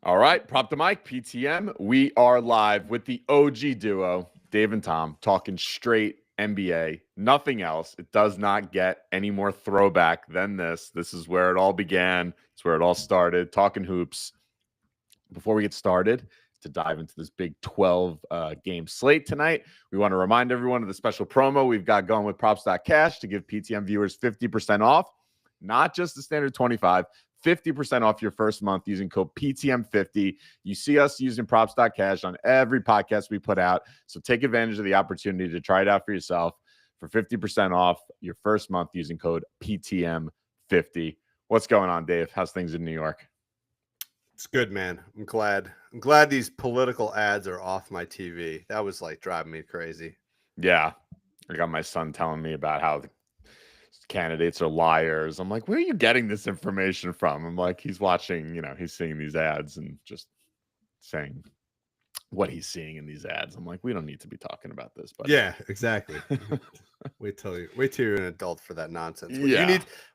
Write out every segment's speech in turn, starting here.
All right, prop the mic, PTM. We are live with the OG duo, Dave and Tom, talking straight NBA, nothing else. It does not get any more throwback than this. This is where it all began. It's where it all started, talking hoops. Before we get started, to dive into this big 12 game slate tonight, we want to remind everyone of the special promo we've got going with props.cash to give PTM viewers 50% off, not just the standard 25. 50% off your first month using code PTM50. You see us using props.cash on every podcast we put out. So take advantage of the opportunity to try it out for yourself for 50% off your first month using code PTM50. What's going on, Dave? How's things in New York? It's good, man. I'm glad these political ads are off my TV. That was like driving me crazy. Yeah. I got my son telling me about how the candidates are liars. I'm like, where are you getting this information from? I'm like, he's watching, he's seeing these ads and just saying what he's seeing in these ads. I'm like, we don't need to be talking about this. But yeah, exactly. wait till you're an adult for that nonsense.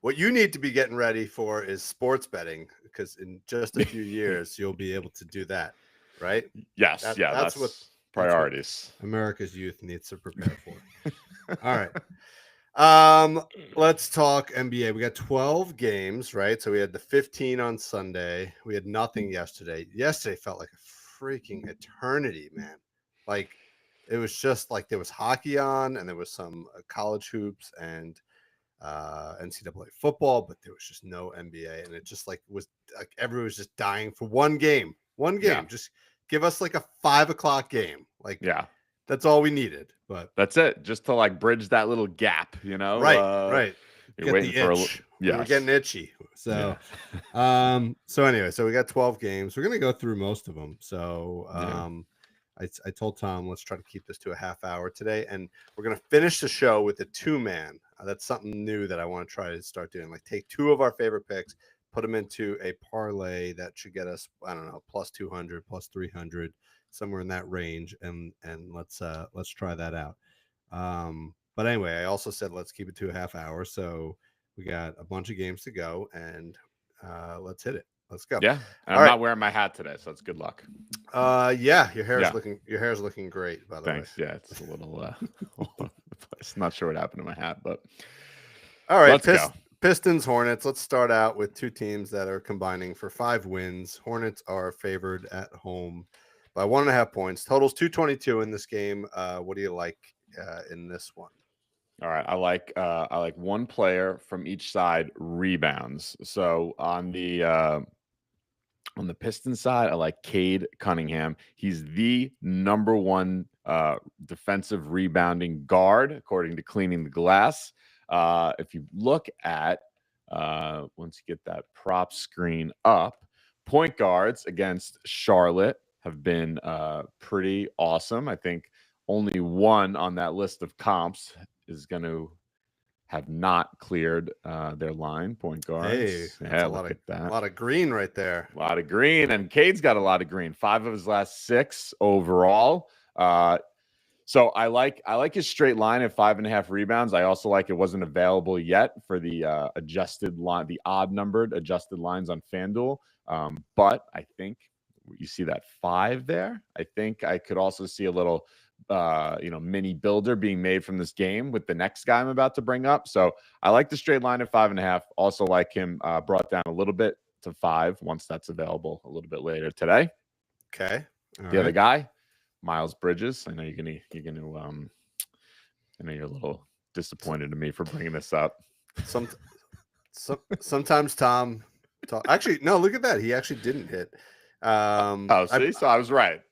What you need to be getting ready for is sports betting, because in just a few years you'll be able to do that, right? Yes, that's what priorities. That's what America's youth needs to prepare for. All right. Let's talk NBA. We got 12 games, right? So we had the 15 on Sunday. We had nothing yesterday. Yesterday felt like a freaking eternity, man. Like it was just like there was hockey on, and there was some college hoops and NCAA football, but there was just no NBA, and it just was like everyone was just dying for one game. Yeah. Just give us like a 5 o'clock game. That's all we needed, but that's it. Just to bridge that little gap, Right. You're waiting for a little. Yeah, we're getting itchy. So, so anyway, so we got 12 games. We're gonna go through most of them. So, I told Tom let's try to keep this to a half hour today, and we're gonna finish the show with a 2-man. That's something new that I want to try to start doing. Like take 2 of our favorite picks, put them into a parlay that should get us, I don't know, plus 200, plus 300. Somewhere in that range, and let's try that out. But anyway, I also said let's keep it to a half hour, so we got a bunch of games to go, and let's hit it. Let's go. Yeah, and I'm not wearing my hat today, so it's good luck. Yeah, your hair's looking great, by the way. Thanks. Yeah, it's a little it's not sure what happened to my hat, but all right, let's go. Pistons, Hornets. Let's start out with 2 teams that are combining for 5 wins. Hornets are favored at home by 1.5 points. Totals 222 in this game. What do you like in this one? All right, I like one player from each side rebounds. So on the Pistons side, I like Cade Cunningham. He's the number 1 defensive rebounding guard according to Cleaning the Glass. If you look at once you get that prop screen up, point guards against Charlotte have been pretty awesome. I think only one on that list of comps is going to have not cleared their line, point guards. Hey, yeah, look at that. A lot of green right there. A lot of green, and Cade's got a lot of green. 5 of his last 6 overall. So I like his straight line at 5.5 rebounds. I also like it wasn't available yet for the adjusted line, the odd numbered adjusted lines on FanDuel. But I think you see that 5 there. I think I could also see a little, mini builder being made from this game with the next guy I'm about to bring up. So I like the straight line at 5.5. Also like him brought down a little bit to 5 once that's available a little bit later today. Okay. Other guy, Miles Bridges. I know you're gonna. I know you're a little disappointed in me for bringing this up. Sometimes Tom. Actually, no. Look at that. He actually didn't hit. So I was right.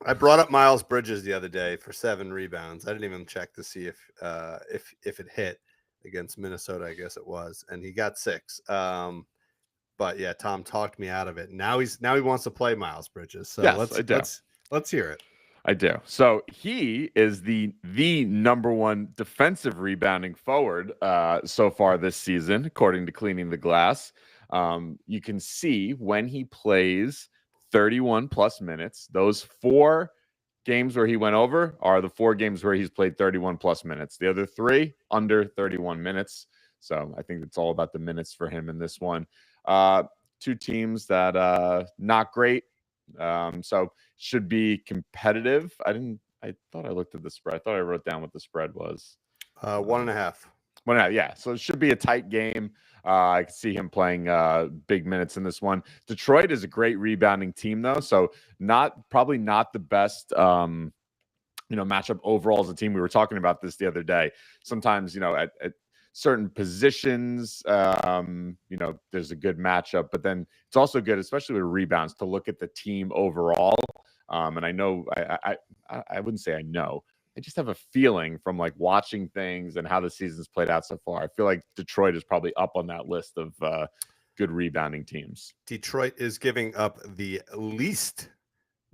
I brought up Miles Bridges the other day for 7 rebounds. I didn't even check to see if it hit against Minnesota. I guess it was, and he got 6. But yeah, Tom talked me out of it. Now he wants to play Miles Bridges. So yes, let's hear it. I do. So he is the number 1 defensive rebounding forward so far this season, according to Cleaning the Glass. You can see when he plays 31 plus minutes, those 4 games where he went over are the 4 games where he's played 31 plus minutes. The other 3 under 31 minutes. So I think it's all about the minutes for him in this one. 2 two teams that not great. So should be competitive. I thought I looked at the spread. I thought I wrote down what the spread was. 1.5. Well, yeah. So it should be a tight game. I can see him playing big minutes in this one. Detroit is a great rebounding team, though. So probably not the best matchup overall as a team. We were talking about this the other day. Sometimes, at certain positions, there's a good matchup, but then it's also good, especially with rebounds, to look at the team overall. And I know I wouldn't say I know. I just have a feeling from like watching things and how the season's played out so far. I feel like Detroit is probably up on that list of good rebounding teams. Detroit is giving up the least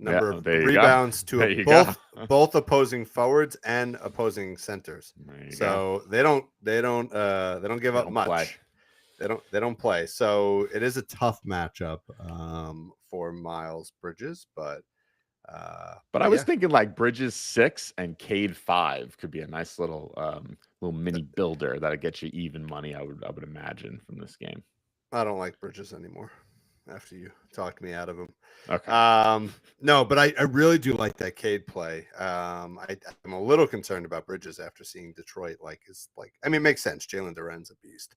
number of rebounds to both opposing forwards and opposing centers. So they don't give up much. Play. They don't play. So it is a tough matchup for Miles Bridges, but I was thinking like Bridges 6 and Cade 5 could be a nice little mini builder that'll get you even money. I would imagine from this game. I don't like Bridges anymore after you talked me out of him. Okay. No, but I really do like that Cade play. I'm a little concerned about Bridges after seeing Detroit. It makes sense. Jalen Duren's a beast.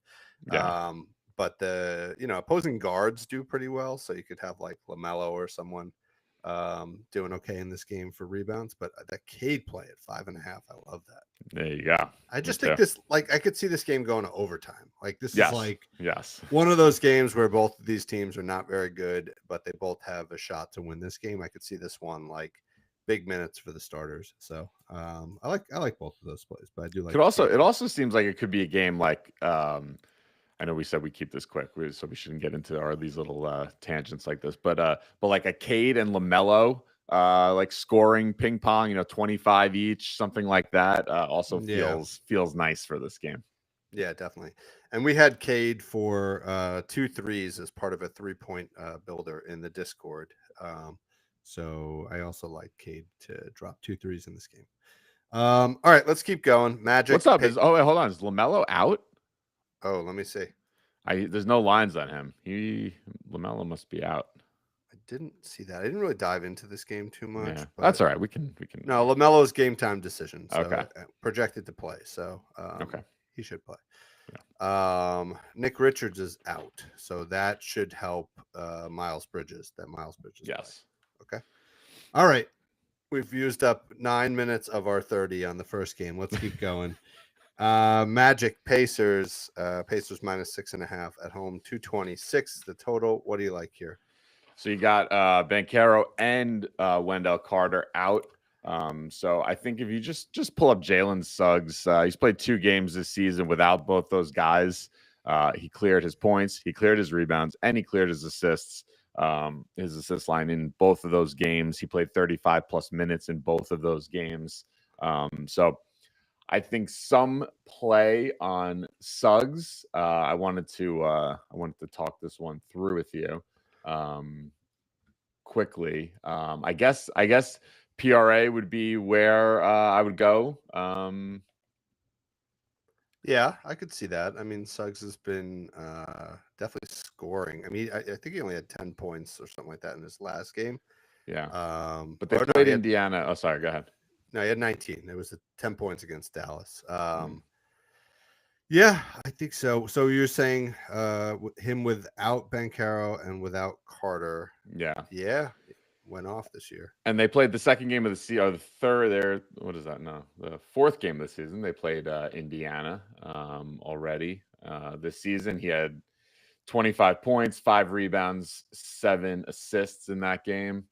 Yeah. But the opposing guards do pretty well. So you could have like LaMelo or someone doing okay in this game for rebounds. But that Cade play at 5.5, I love that. There you go. I just think this, I could see this game going to overtime. Like this is one of those games where both of these teams are not very good, but they both have a shot to win this game. I could see this one like big minutes for the starters. So I like both of those plays, but I do like. It also seems like it could be a game like I know we said we keep this quick, so we shouldn't get into these little tangents like this, but like a Cade and LaMelo. Like scoring ping pong, 25 each, something like that. Also feels nice for this game. Yeah, definitely. And we had Cade for 2 threes as part of a 3-point builder in the Discord. So I also like Cade to drop 2 threes in this game. All right, let's keep going. Magic. What's up? Wait, hold on. Is LaMelo out? Oh, let me see. There's no lines on him. LaMelo must be out. I didn't see that. I didn't really dive into this game too much. Yeah, that's all right. We can. No, LaMelo's game time decision. So okay. Projected to play. So okay, he should play. Yeah. Nick Richards is out, so that should help Miles Bridges. Yes. Play. Okay. All right. We've used up 9 minutes of our 30 on the first game. Let's keep going. Magic Pacers. Pacers minus 6.5 at home. 226 the total. What do you like here? So you got Banchero and Wendell Carter out. So I think if you just pull up Jalen Suggs, he's played 2 games this season without both those guys. He cleared his points, he cleared his rebounds, and he cleared his assists. His assist line in both of those games. He played 35 plus minutes in both of those games. So I think some play on Suggs. I wanted to talk this one through with you. Quickly. I guess PRA would be where I would go. Yeah, I could see that. I mean, Suggs has been definitely scoring. I mean, I think he only had 10 points or something like that in his last game. Yeah. But they played Indiana. Oh, sorry. Go ahead. No, he had 19. It was 10 points against Dallas. Yeah, I think so. So you're saying him without Banchero and without Carter. Yeah, went off this year. And they played the second game of the season, or the third. What is that? No, the fourth game of the season. They played Indiana already this season. He had 25 points, 5 rebounds, 7 assists in that game.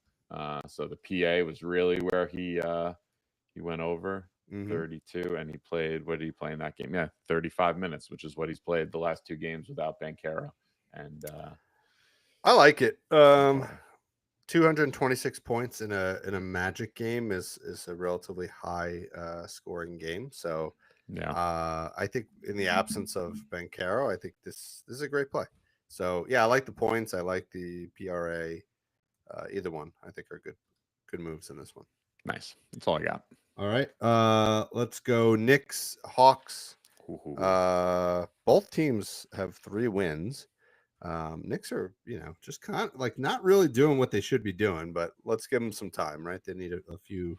So the PA was really where he went over. 32, and he played. What did he play in that game? Yeah, 35 minutes, which is what he's played the last 2 games without Banchero. And I like it. 226 points in a Magic game is a relatively high scoring game. So yeah, I think in the absence of Banchero, I think this is a great play. So yeah, I like the points. I like the PRA. Either one, I think, are good moves in this one. Nice. That's all I got. All right. Let's go Knicks, Hawks. Both teams have 3 wins. Knicks are, just kind of like not really doing what they should be doing, but let's give them some time, right? They need a few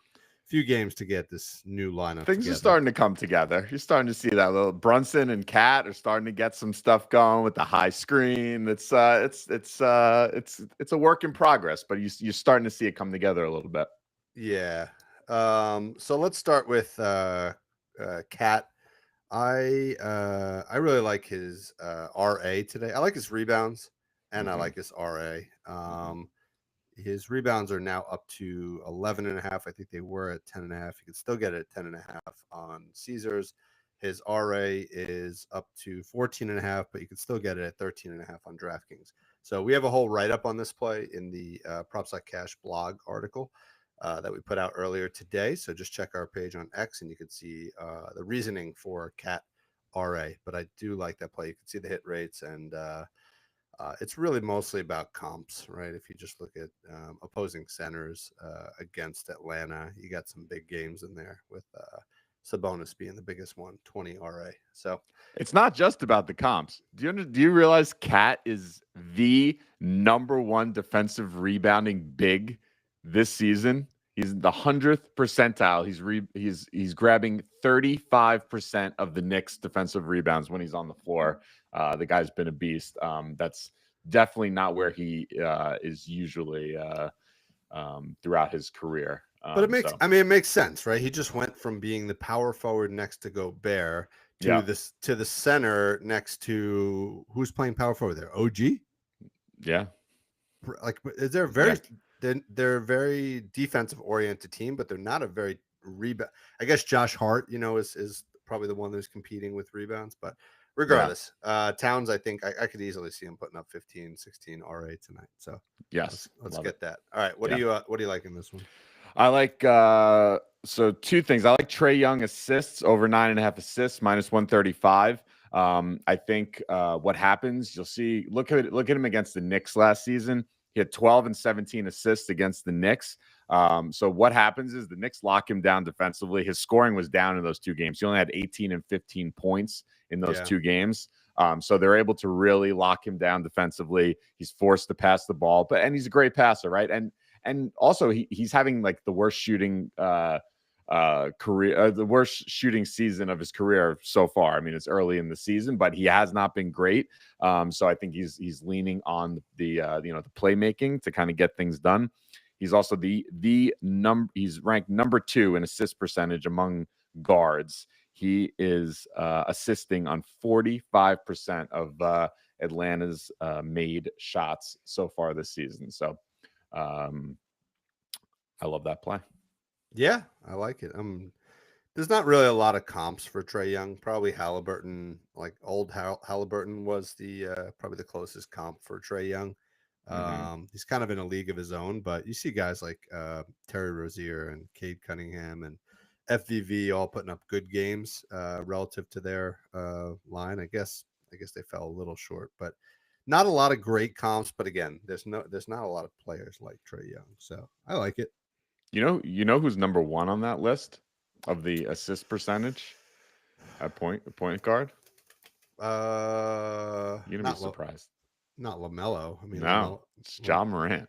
games to get this new lineup Things together. are starting to come together. You're starting to see that little Brunson and Cat are starting to get some stuff going with the high screen. It's a work in progress, but you're starting to see it come together a little bit. Yeah. So let's start with Cat. I really like his RA today. I like his rebounds and I like his RA. His rebounds are now up to 11.5. I think they were at 10.5. You can still get it at 10.5 on Caesars. His RA is up to 14.5, but you can still get it at 13.5 on DraftKings. So we have a whole write-up on this play in the Props Like Cash blog article that we put out earlier today. So just check our page on X and you can see the reasoning for Cat RA. But I do like that play. You can see the hit rates and it's really mostly about comps, right? If you just look at opposing centers against Atlanta, you got some big games in there with Sabonis being the biggest one, 20 RA. So it's not just about the comps. Do you realize Cat is the #1 defensive rebounding big this season? He's the 100th percentile. He's grabbing 35% of the Knicks' defensive rebounds when he's on the floor. The guy's been a beast. That's definitely not where he is usually throughout his career. But it makes sense, right? He just went from being the power forward next to Gobert to the center next to who's playing power forward there? OG? Yeah. Like, is there very they're a very defensive oriented team, but they're not a very rebound. I guess Josh Hart, is probably the one that's competing with rebounds, but regardless, Towns, I think I could easily see him putting up 15, 16 RA tonight. So yes, let's get that. All right. What do you like in this one? I like so two things. I like Trae Young assists over 9.5 assists -135. I think what happens, you'll see. Look at him against the Knicks last season. He had 12 and 17 assists against the Knicks. So what happens is the Knicks lock him down defensively. His scoring was down in those two games. He only had 18 and 15 points in those two games. So they're able to really lock him down defensively. He's forced to pass the ball, and he's a great passer, right? And also he's having like the worst shooting the worst shooting season of his career so far. I mean, it's early in the season, but he has not been great. So I think he's leaning on the playmaking to kind of get things done. He's also he's ranked #2 in assist percentage among guards. He is assisting on 45% of Atlanta's made shots so far this season. So I love that play. Yeah, I like it. There's not really a lot of comps for Trae Young. Probably Halliburton, like old Halliburton was probably the closest comp for Trae Young. He's kind of in a league of his own, but you see guys like Terry Rozier and Cade Cunningham and FVV all putting up good games relative to their line. I guess they fell a little short, but not a lot of great comps. But again, there's not a lot of players like Trae Young, so I like it. You know who's #1 on that list of the assist percentage at point guard? You're gonna be surprised. Not LaMelo. I mean, no, it's Ja Morant.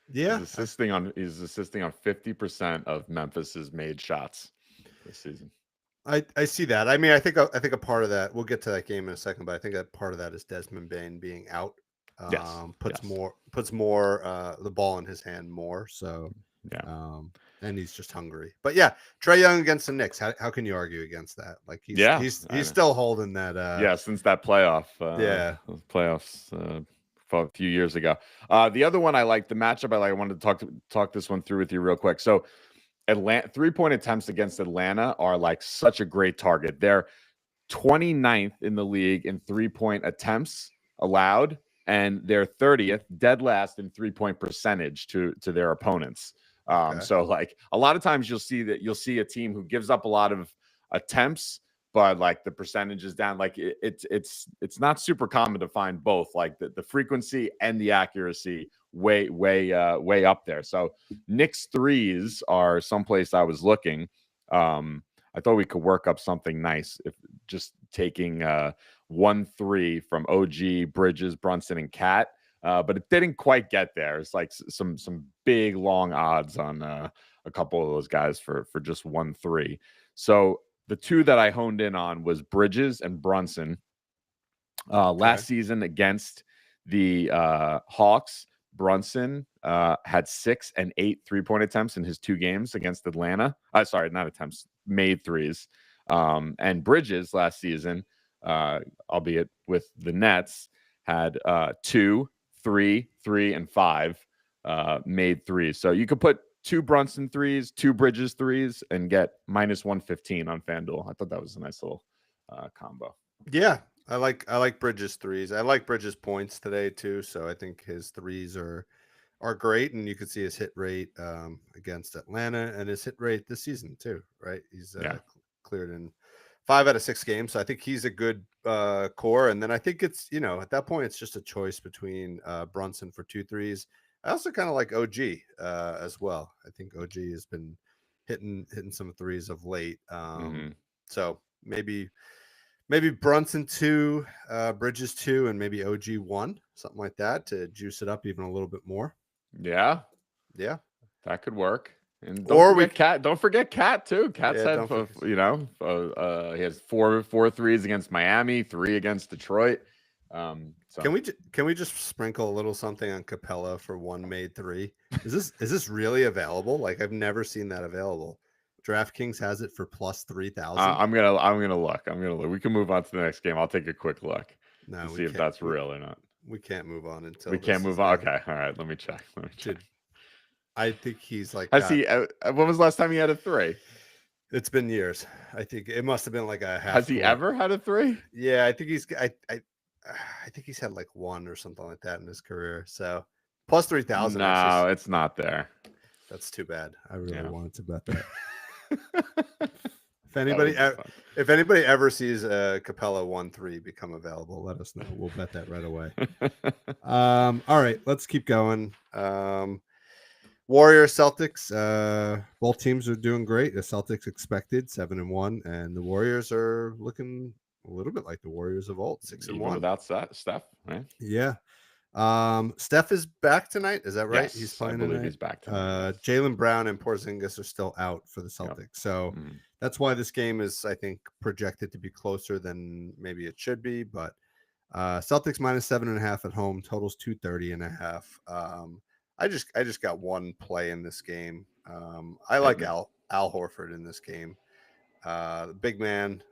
Yeah, he's assisting on 50% of Memphis's made shots this season. I see that. I mean, I think a part of that. We'll get to that game in a second, but I think that part of that is Desmond Bane being out. Puts more the ball in his hand more. So and he's just hungry. But yeah, Trae Young against the Knicks. How can you argue against that? Like he's still holding that. Since that playoff. Playoffs a few years ago. The other one I like, the matchup I wanted to talk this one through with you real quick. So Atlanta 3-point attempts against Atlanta are like such a great target. They're 29th in the league in 3-point attempts allowed, and they're 30th, dead last in 3-point percentage to their opponents. So like a lot of times you'll see a team who gives up a lot of attempts, but like the percentage is down. Like it's not super common to find both, like the frequency and the accuracy way up there. So Knicks threes are someplace I was looking. I thought we could work up something nice if just taking 1-3 from OG, Bridges, Brunson, and Cat. But it didn't quite get there. It's like some big long odds on a couple of those guys for just 1-3. So the two that I honed in on was Bridges and Brunson. Last season against the Hawks, Brunson had 6 and 8 3-point attempts in his 2 games against Atlanta. Sorry, not attempts, made threes. And Bridges last season, albeit with the Nets, had 2, 3, 3, and 5 made threes. So you could put 2 Brunson threes, 2 Bridges threes, and get minus 115 on FanDuel. I thought that was a nice little combo. Yeah, I like Bridges threes. I like Bridges points today too. So I think his threes are great, and you can see his hit rate against Atlanta and his hit rate this season too. Right, he's cleared in 5 out of 6 games. So I think he's a good core. And then I think it's at that point it's just a choice between Brunson for 2 threes. I also kind of like OG as well. I think OG has been hitting some threes of late. So maybe Brunson 2, Bridges 2, and maybe OG 1, something like that to juice it up even a little bit more. Yeah, that could work. And don't forget Cat too. Cat's had he has 4 threes against Miami, 3 against Detroit. So. Can we just sprinkle a little something on Capella for 1 made 3? Is this really available? Like, I've never seen that available. DraftKings has it for plus 3,000. I'm gonna look. We can move on to the next game. I'll take a quick look to see if that's real or not. We can't move on until we can't move on. Okay, all right. Let me check. Dude, I think he's like. Has he? When was the last time he had a 3? It's been years. I think it must have been like a half. Has he ever had a 3? Yeah, I think he's. I think he's had like 1 or something like that in his career. So plus 3,000. No, it's not there. That's too bad. I really wanted to bet that. If anybody ever sees Capella 1-3 become available, let us know. We'll bet that right away. All right, let's keep going. Warriors Celtics. Both teams are doing great. The Celtics expected 7-1, and the Warriors are looking a little bit like the Warriors of old, 6-1 without Steph, right? Yeah. Steph is back tonight. Is that right? Yes, he's playing. I believe he's back tonight. Jaylen Brown and Porzingis are still out for the Celtics, so that's why this game is, I think, projected to be closer than maybe it should be. But Celtics minus 7.5 at home. Totals 230.5. I just got one play in this game. I like Al Horford in this game. The big man.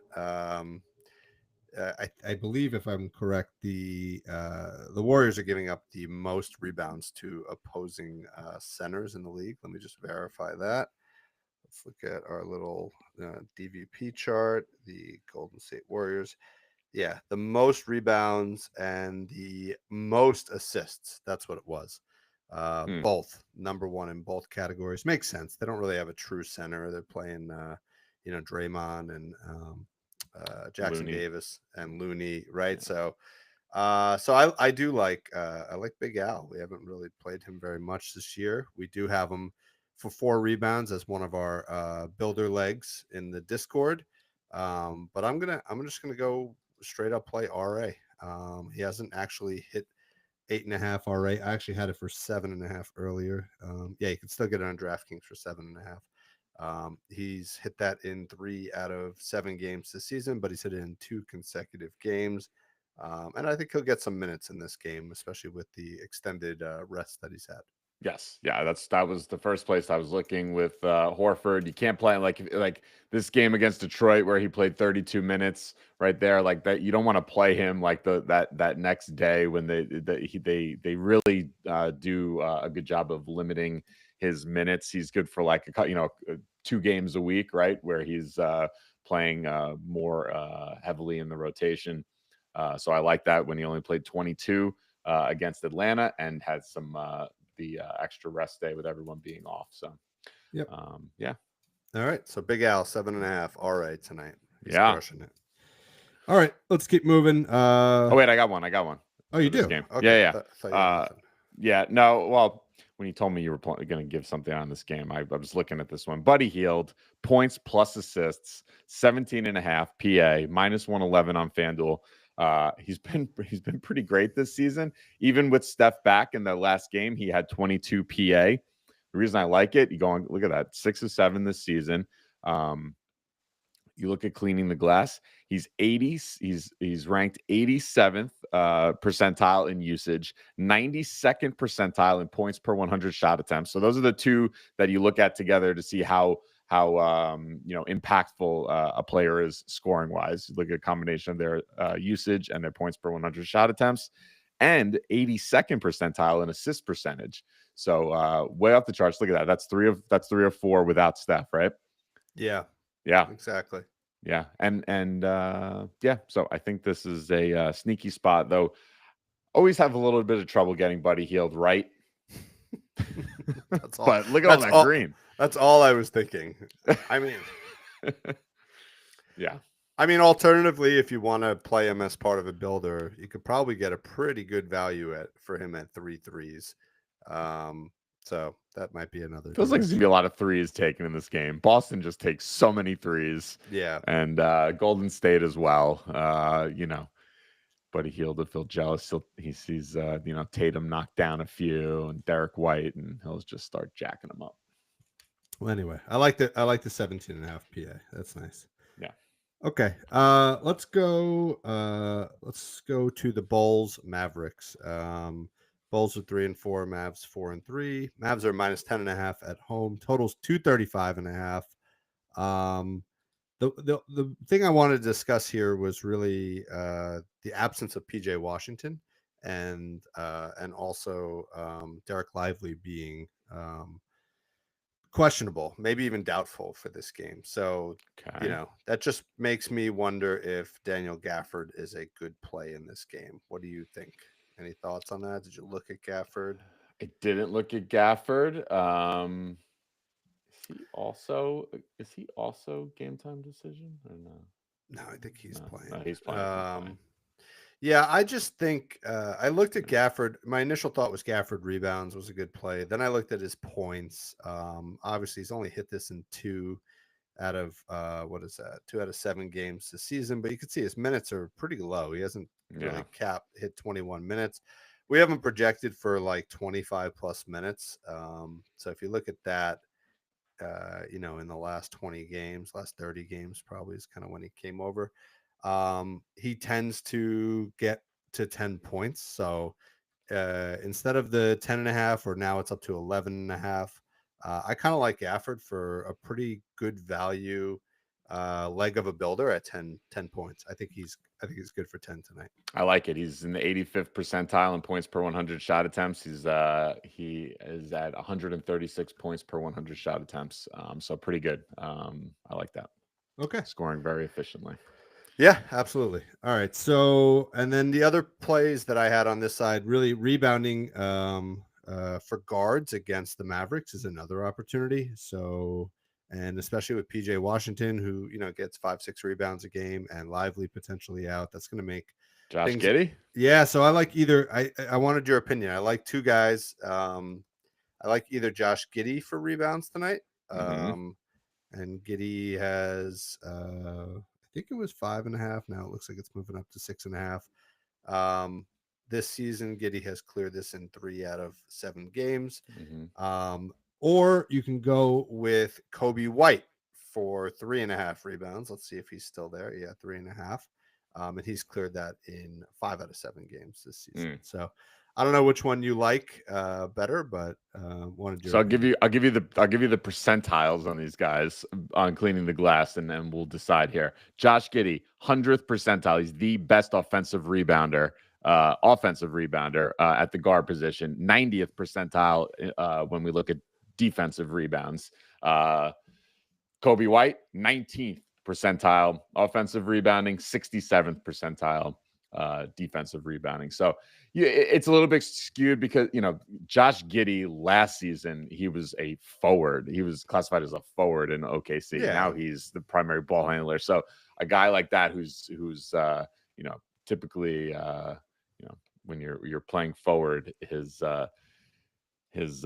I believe, if I'm correct, the Warriors are giving up the most rebounds to opposing centers in the league. Let me just verify that. Let's look at our little DVP chart. The Golden State Warriors. Yeah, the most rebounds and the most assists. That's what it was. Both number 1 in both categories. Makes sense. They don't really have a true center. They're playing, Draymond and Jackson Looney. Davis and Looney, right? So I do like I like Big Al. We haven't really played him very much this year. We do have him for 4 rebounds as one of our builder legs in the Discord. But I'm just gonna go straight up play RA. He hasn't actually hit 8.5 RA. I actually had it for 7.5 earlier. You can still get it on DraftKings for 7.5. He's hit that in 3 out of 7 games this season, but he's hit it in 2 consecutive games. And I think he'll get some minutes in this game, especially with the extended rest that he's had. Yes. Yeah, that was the first place I was looking with Horford. You can't play like this game against Detroit where he played 32 minutes right there like that. You don't want to play him like that next day when they really do a good job of limiting his minutes. He's good for 2 games a week, right? Where he's playing more heavily in the rotation. So I like that when he only played 22 against Atlanta and had some the extra rest day with everyone being off. So, yep. Yeah. All right. So Big Al 7.5. All right tonight. He's crushing it. All right. Let's keep moving. Oh wait, I got one. Oh, you do? Game. Okay. Yeah. Yeah. No. Well, when you told me you were going to give something on this game, I was looking at this one. Buddy Hield, points plus assists, 17.5 PA, minus 111 on FanDuel. He's been pretty great this season. Even with Steph back in the last game, he had 22 PA. The reason I like it, you go on, look at that, 6 of 7 this season. You look at cleaning the glass, he's 80. He's ranked 87th percentile in usage, 92nd percentile in points per 100 shot attempts. So those are the two that you look at together to see how impactful a player is scoring wise. You look at a combination of their usage and their points per 100 shot attempts, and 82nd percentile in assist percentage. So way off the charts. Look at that. That's three of four without Steph, right? Yeah. Yeah, exactly. Yeah. And yeah, so I think this is a sneaky spot, though. Always have a little bit of trouble getting Buddy Hield right. That's all. But look at all that green. That's all I was thinking. I mean, yeah. I mean, alternatively, if you want to play him as part of a builder, you could probably get a pretty good value for him at 3 threes. So that might be another. Feels like there's gonna be a lot of threes taken in this game. Boston just takes so many threes. Yeah. And Golden State as well. Buddy Hield will feel jealous. He sees Tatum knock down a few and Derek White, and he'll just start jacking them up. Well, anyway, I like the 17.5 PA. That's nice. Yeah. Okay. Let's go to the Bulls Mavericks. Bulls are 3-4, Mavs 4-3. Mavs are minus 10.5 at home. Totals 235.5. The thing I wanted to discuss here was really the absence of PJ Washington and also Derek Lively being questionable, maybe even doubtful for this game. So, that just makes me wonder if Daniel Gafford is a good play in this game. What do you think? Any thoughts on that? Did you look at Gafford? I didn't look at Gafford. Is he also game time decision or no? No, I think he's playing. No, he's playing. Yeah, I just think I looked at Gafford. My initial thought was Gafford rebounds was a good play. Then I looked at his points. Obviously, he's only hit this in 2 out of 2 out of 7 games this season. But you can see his minutes are pretty low. He hasn't really hit 21 minutes. We haven't projected for like 25 plus minutes. So if you look at that, in the last 20 games, last 30 games probably is kind of when he came over. He tends to get to 10 points. So instead of the 10.5, or now it's up to 11.5, I kind of like Gafford for a pretty good value leg of a builder at 10 points. I think he's good for 10 tonight. I like it. He's in the 85th percentile in points per 100 shot attempts. He is at 136 points per 100 shot attempts. So pretty good. I like that. Okay. Scoring very efficiently. Yeah, absolutely. All right. So, and then the other plays that I had on this side, really rebounding for guards against the Mavericks is another opportunity. So, and especially with PJ Washington, who, gets 5-6 rebounds a game, and Lively potentially out, that's going to make Josh Giddey. Yeah. So I like either, I wanted your opinion. I like 2 guys. I like either Josh Giddey for rebounds tonight. And Giddey has, I think it was 5.5. Now it looks like it's moving up to 6.5. This season, Giddey has cleared this in 3 out of 7 games. Or you can go with Kobe White for 3.5 rebounds. Let's see if he's still there. Yeah, 3.5. And he's cleared that in 5 out of 7 games this season. So I don't know which one you like better, but wanted to. So I'll give you the percentiles on these guys on cleaning the glass, and then we'll decide here. Josh Giddey, 100th percentile. He's the best offensive rebounder at the guard position. 90th percentile when we look at defensive rebounds. Kobe White, 19th percentile offensive rebounding, 67th percentile defensive rebounding. So it's a little bit skewed because, Josh Giddey last season, he was a forward. He was classified as a forward in OKC. Yeah. Now he's the primary ball handler. So a guy like that who's typically, when you're playing forward, his his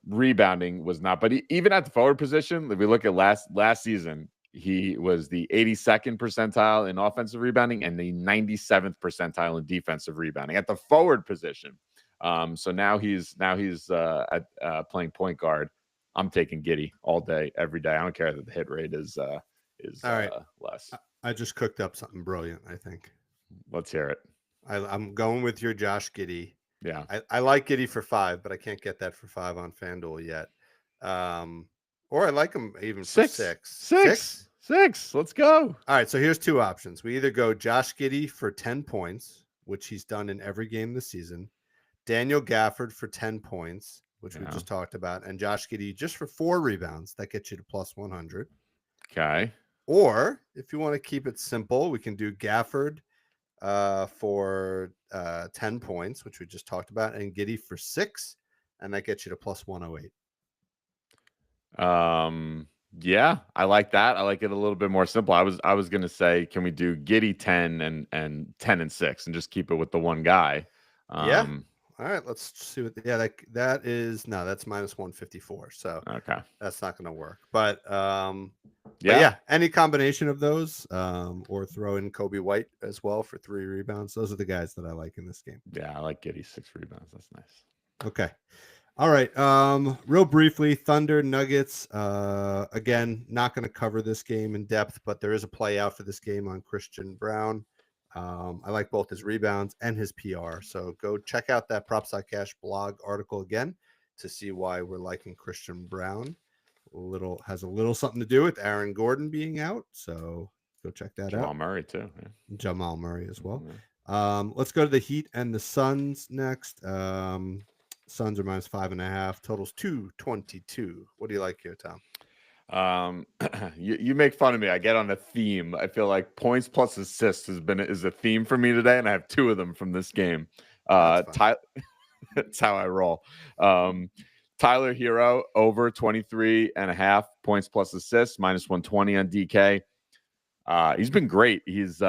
rebounding was not. But even at the forward position, if we look at last season, he was the 82nd percentile in offensive rebounding and the 97th percentile in defensive rebounding at the forward position. So now he's playing point guard. I'm taking Giddey all day, every day. I don't care that the hit rate is all right. Less. I just cooked up something brilliant, I think. Let's hear it. I'm going with your Josh Giddey. Yeah. I like Giddey for 5, but I can't get that for 5 on FanDuel yet. Or I like him even for 6. 6. Let's go. All right. So here's 2 options. We either go Josh Giddey for 10 points, which he's done in every game this season, Daniel Gafford for 10 points, which we just talked about, and Josh Giddey just for 4 rebounds. That gets you to plus 100. Okay. Or if you want to keep it simple, we can do Gafford for 10 points, which we just talked about, and Giddey for 6, and that gets you to plus 108. Yeah, I like that. I like it a little bit more simple. I was gonna say, can we do Giddey 10 and 10 and 6 and just keep it with the one guy? Yeah. All right, let's see what. That is that's minus 154. So okay, that's not going to work. But yeah, any combination of those, or throw in Kobe White as well for 3 rebounds. Those are the guys that I like in this game. Yeah, I like Giddey 6 rebounds. That's nice. Okay. All right. Real briefly, Thunder Nuggets. Again, not going to cover this game in depth, but there is a play out for this game on Christian Braun. I like both his rebounds and his PR. So go check out that Props.Cash blog article again to see why we're liking Christian Braun. Has a little something to do with Aaron Gordon being out. So go check that out. Jamal Murray too. Yeah. Jamal Murray as well. Yeah. Let's go to the Heat and the Suns next. Suns are minus 5.5. Totals 222. What do you like here, Tom? You make fun of me. I get on a theme. I feel like points plus assists is a theme for me today, and I have 2 of them from this game. That's how I roll. Tyler Hero over 23.5 points plus assists, minus 120 on DK. He's been great. He's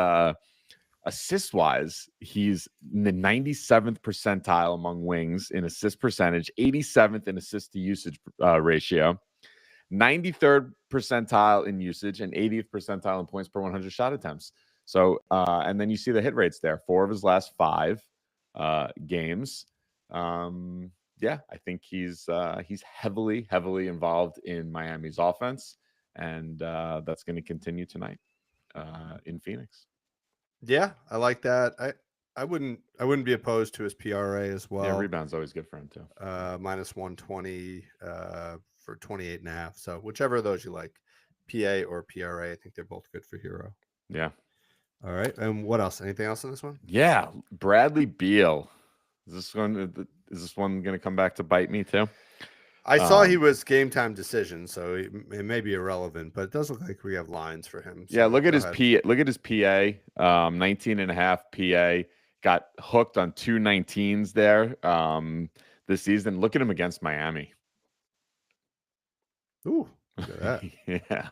assist wise, he's in the 97th percentile among wings in assist percentage, 87th in assist to usage ratio. 93rd percentile in usage and 80th percentile in points per 100 shot attempts. So, and then you see the hit rates there. 4 of his last 5 games. Yeah, I think he's heavily involved in Miami's offense, and that's going to continue tonight in Phoenix. Yeah, I like that. I wouldn't be opposed to his PRA as well. Yeah, rebound's always good for him too. Minus 120 for 28.5. So whichever of those you like, PA or PRA, I think they're both good for Hero. Yeah. All right. And what else? Anything else in this one? Yeah, Bradley Beal. Is this one going to come back to bite me too? I saw he was game time decision, so it may be irrelevant, but it does look like we have lines for him. So yeah, look at his PA, 19.5 PA. Got hooked on 2 19s there this season. Look at him against Miami. Ooh, look at that. Yeah.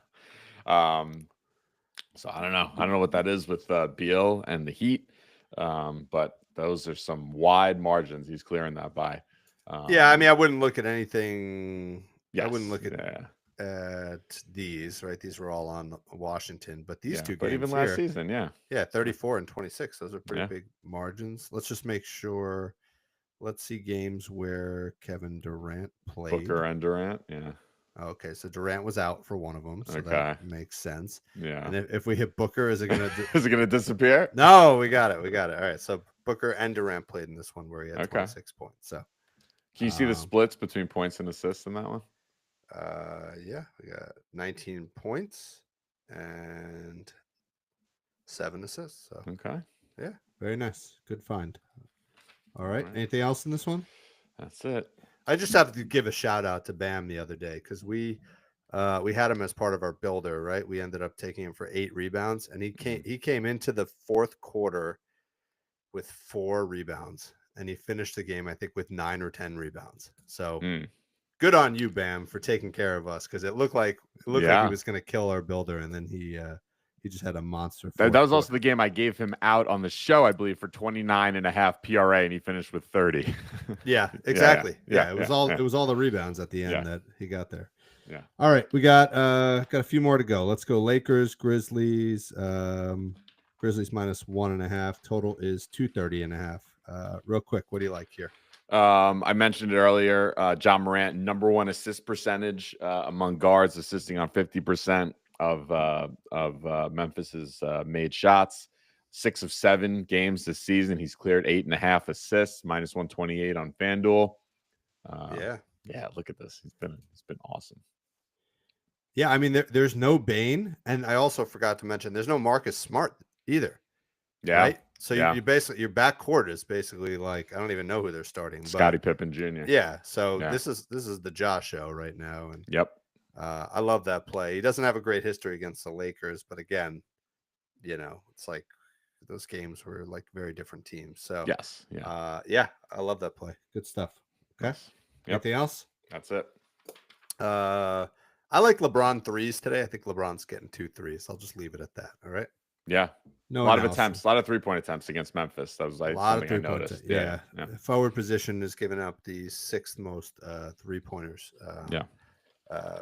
So I don't know what that is with Beal and the Heat, but those are some wide margins he's clearing that by. Yeah, I mean, I wouldn't look at anything. Yes, I wouldn't look at these, right? These were all on Washington, but these 2 games even last season, yeah, 34 and 26. Those are pretty big margins. Let's just make sure. Let's see games where Kevin Durant played. Booker and Durant, yeah. Okay, so Durant was out for one of them, so okay. That makes sense. Yeah. And if we hit Booker, is it gonna is it gonna disappear? No, we got it. All right, so Booker and Durant played in this one where he had 26 points. So can you see the splits between points and assists in that one? Yeah, we got 19 points and 7 assists. So okay, yeah, very nice, good find. All right, anything else in this one? That's it. I just have to give a shout out to Bam the other day because we had him as part of our builder, right? We ended up taking him for 8 rebounds, and he came into the 4th quarter with 4 rebounds, and he finished the game, I think, with 9 or 10 rebounds. So good on you, Bam, for taking care of us, because it looked like he was going to kill our builder, and then he he just had a monster. That fourth was also quarter. the game I gave him out on the show, I believe, for 29.5 PRA, and he finished with 30. Yeah, exactly. Yeah. It was all the rebounds at the end Yeah. that he got there. Yeah. All right, we got a few more to go. Let's go Lakers, Grizzlies. Grizzlies -1.5. Total is 230.5. Real quick, what do you like here? I mentioned it earlier. John Morant, number one assist percentage among guards, assisting on 50% of Memphis's made shots. 6 of 7 games this season. He's cleared 8.5 assists, -128 on FanDuel. Yeah. Look at this. It's been awesome. Yeah, I mean, there's no Bane, and I also forgot to mention there's no Marcus Smart either. Yeah. Right. So you basically your backcourt is basically like I don't even know who they're starting. Scottie Pippen Jr. Yeah. So this is the Josh show right now, and I love that play. He doesn't have a great history against the Lakers, but again, it's like those games were like very different teams. So I love that play. Good stuff. Okay. Nice. Anything else? That's it. I like LeBron threes today. I think LeBron's getting 2 threes. I'll just leave it at that. All right. Yeah. No a lot of attempts, a lot of 3-point attempts against Memphis. That was like something I noticed. Yeah. Forward position is giving up the 6th most 3-pointers.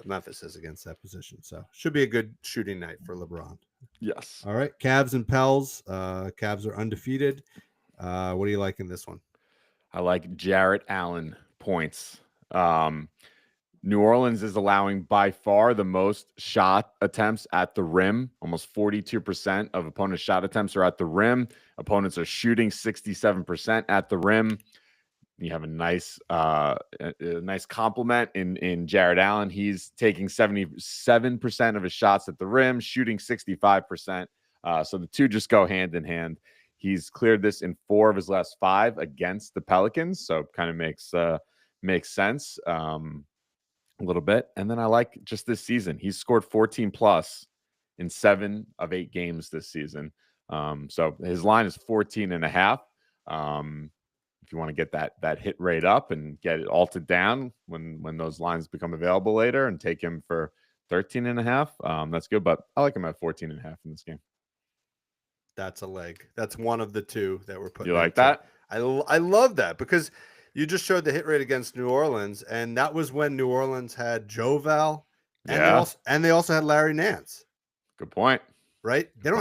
Memphis is against that position. So should be a good shooting night for LeBron. Yes. All right. Cavs and Pels. Cavs are undefeated. What do you like in this one? I like Jarrett Allen points. New Orleans is allowing by far the most shot attempts at the rim. Almost 42% of opponents' shot attempts are at the rim. Opponents are shooting 67% at the rim. You have a nice compliment in Jarrett Allen. He's taking 77% of his shots at the rim, shooting 65%. So the two just go hand in hand. He's cleared this in 4 of his last 5 against the Pelicans. So kind of makes sense. A little bit. And then I like just this season. He's scored 14 plus in 7 of 8 games this season. So his line is 14.5. If you want to get that hit rate up and get it altered down when those lines become available later and take him for 13.5, that's good. But I like him at 14.5 in this game. That's a leg. That's one of the 2 that we're putting. You like that? I love that because you just showed the hit rate against New Orleans, and that was when New Orleans had Joe Val, and they also had Larry Nance. Good point. Right? They don't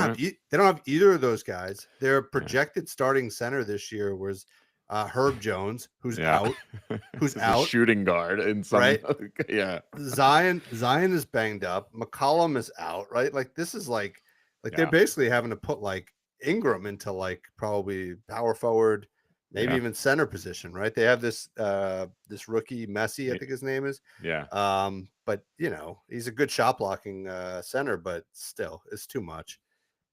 have either of those guys. Their projected starting center this year was Herb Jones, who's out. Who's out? Shooting guard in some right? Yeah. Zion is banged up. McCollum is out. Right? Like this is like they're basically having to put like Ingram into like probably power forward. Maybe even center position, right? They have this rookie Messi, I think his name is. Yeah. But he's a good shot blocking center, but still, it's too much.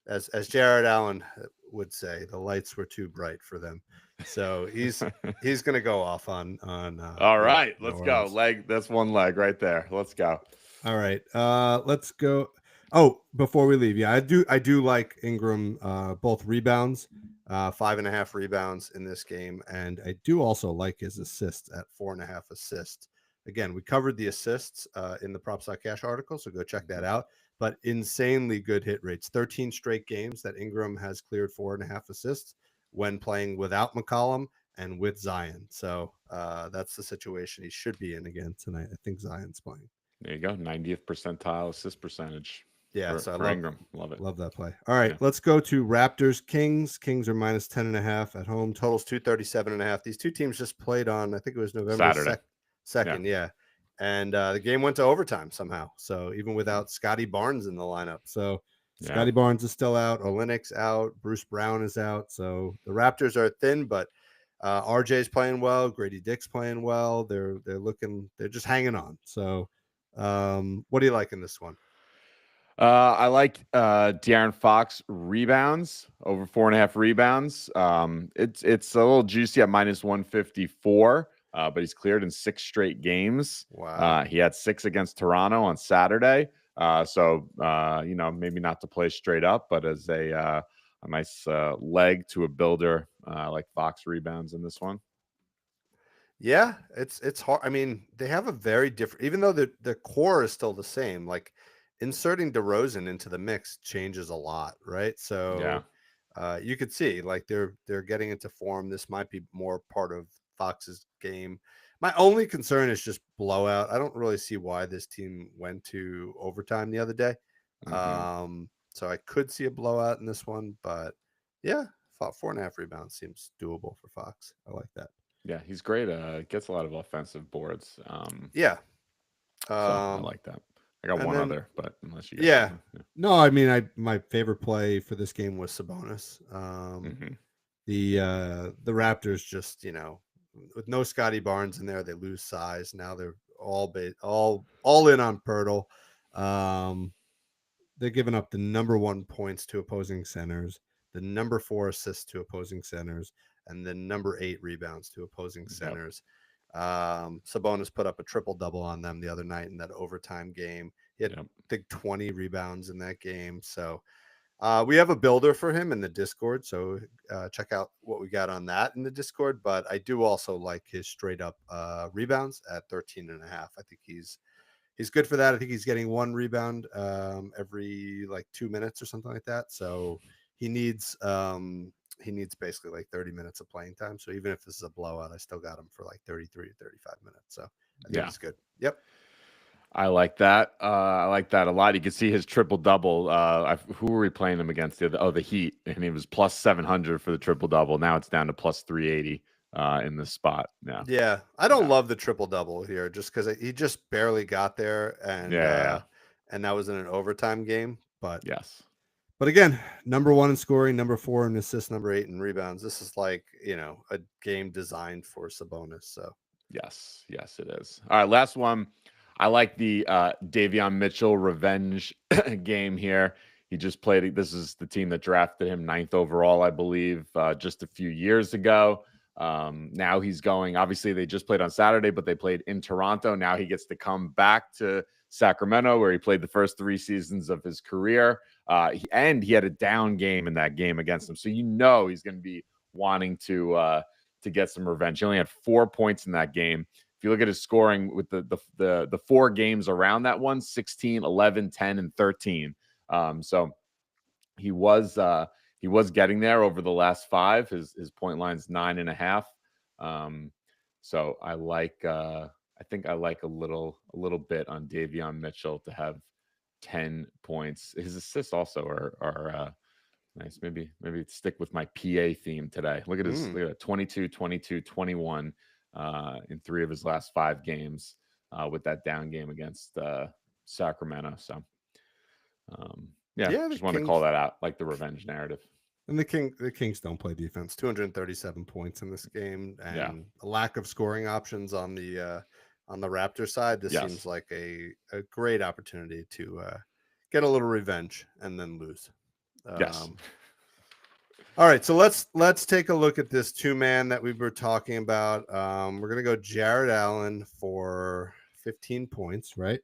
As Jarrett Allen would say, the lights were too bright for them. So he's going to go off on. All right, let's go. That's one leg right there. Let's go. All right, let's go. Oh, before we leave, I do like Ingram both rebounds. 5.5 rebounds in this game, and I do also like his assists at 4.5 assists. Again, we covered the assists in the Props.Cash article, so go check that out. But insanely good hit rates. 13 straight games that Ingram has cleared 4.5 assists when playing without McCollum and with Zion. So that's the situation he should be in again tonight. I think Zion's playing. There you go, 90th percentile assist percentage. Yeah, so I Ingram. Love it. Love that play. All right, let's go to Raptors Kings. Kings are -10.5 at home. Totals 237.5. These two teams just played on, I think it was November 2nd. Yeah. And the game went to overtime somehow. So even without Scotty Barnes in the lineup. So Scotty Barnes is still out. Olynyk's out. Bruce Brown is out. So the Raptors are thin, but RJ's playing well. Grady Dick's playing well. They're just hanging on. So what do you like in this one? I like De'Aaron Fox rebounds, over 4.5 rebounds. It's a little juicy at -154, but he's cleared in 6 straight games. Wow. He had 6 against Toronto on Saturday. So maybe not to play straight up, but as a nice leg to a builder, like Fox rebounds in this one. Yeah, it's hard. I mean, they have a very different, even though the core is still the same. Like inserting DeRozan into the mix changes a lot, right? So you could see like they're getting into form. This might be more part of Fox's game. My only concern is just blowout. I don't really see why this team went to overtime the other day. So I could see a blowout in this one, but yeah, 4.5 rebounds seems doable for Fox. I like that. Yeah, he's great. Gets a lot of offensive boards. Yeah. So I like that. I got one other, but unless you guys yeah. No, I mean, my favorite play for this game was Sabonis. The Raptors just, with no Scotty Barnes in there, they lose size. Now they're all in on Pirtle. They're giving up the number 1 points to opposing centers, the number 4 assists to opposing centers, and the number 8 rebounds to opposing centers. Sabonis put up a triple-double on them the other night in that overtime game. He had, I think, 20 rebounds in that game. So we have a builder for him in the Discord. So check out what we got on that in the Discord. But I do also like his straight-up rebounds at 13.5. I think he's good for that. I think he's getting 1 rebound every like 2 minutes or something like that. So he needs basically like 30 minutes of playing time. So even if this is a blowout, I still got him for like 33 to 35 minutes. So I think he's good. Yep. I like that. I like that a lot. You can see his triple double. Who were we playing him against? The Heat, and he was plus 700 for the triple double. Now it's down to plus 380 in this spot. Yeah. I don't love the triple double here just because he just barely got there, and and that was in an overtime game. But But again, number 1 in scoring, number 4 in assists, number 8 in rebounds. This is like, a game designed for Sabonis. So yes, it is. All right, last one. I like the Davion Mitchell revenge game here. He just played. This is the team that drafted him 9th overall, I believe, just a few years ago. Now he's going. Obviously, they just played on Saturday, but they played in Toronto. Now he gets to come back to Sacramento, where he played the first 3 seasons of his career. He had a down game in that game against them, so he's going to be wanting to get some revenge. He only had 4 points in that game. If you look at his scoring with the 4 games around that one, 16, 11, 10, and 13. So he was getting there over the last 5. His point line's 9.5. So I like I think I like a little bit on Davion Mitchell to have 10 points. His assists also are nice. Maybe stick with my PA theme today. Look at his 22, 22, 21 in 3 of his last 5 games with that down game against Sacramento. So just want to call that out, like the revenge narrative. And the Kings don't play defense. 237 points in this game, and a lack of scoring options on the Raptor side. This seems like a great opportunity to get a little revenge and then lose. All right, so let's take a look at this 2-man that we were talking about. We're gonna go Jared Allen for 15 points, right?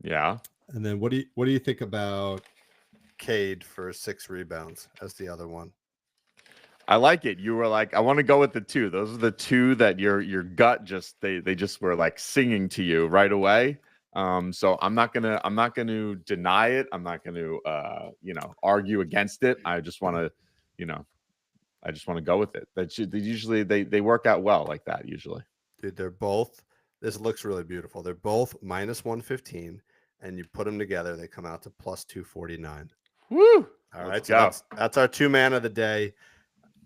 Yeah. And then what do you think about Cade for 6 rebounds as the other one? I like it. You were like, I want to go with the 2. Those are the 2 that your gut just they just were like singing to you right away. So I'm not gonna deny it. I'm not gonna argue against it. I just want to go with it. They work out well like that usually. Dude, they're both. This looks really beautiful. They're both minus 115, and you put them together, they come out to plus 249. Woo! All right, so that's our 2-man of the day.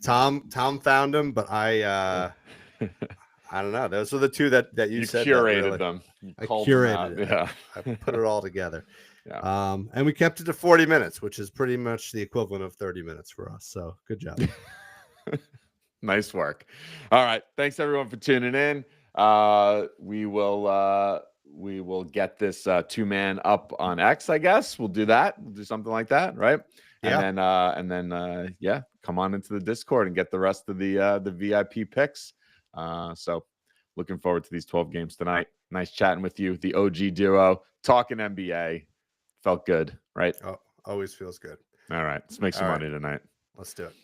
Tom found them, but I don't know. Those are the 2 that you said. Curated them. I curated it. Yeah. I put it all together. Yeah. And we kept it to 40 minutes, which is pretty much the equivalent of 30 minutes for us. So good job. Nice work. All right. Thanks everyone for tuning in. We will get this 2-man up on X, I guess. We'll do that. We'll do something like that, right? Yeah. And then come on into the Discord and get the rest of the VIP picks. So looking forward to these 12 games tonight. Nice chatting with you, the OG duo, talking NBA. Felt good, right? Oh, always feels good. All right. Let's make some money tonight. Let's do it.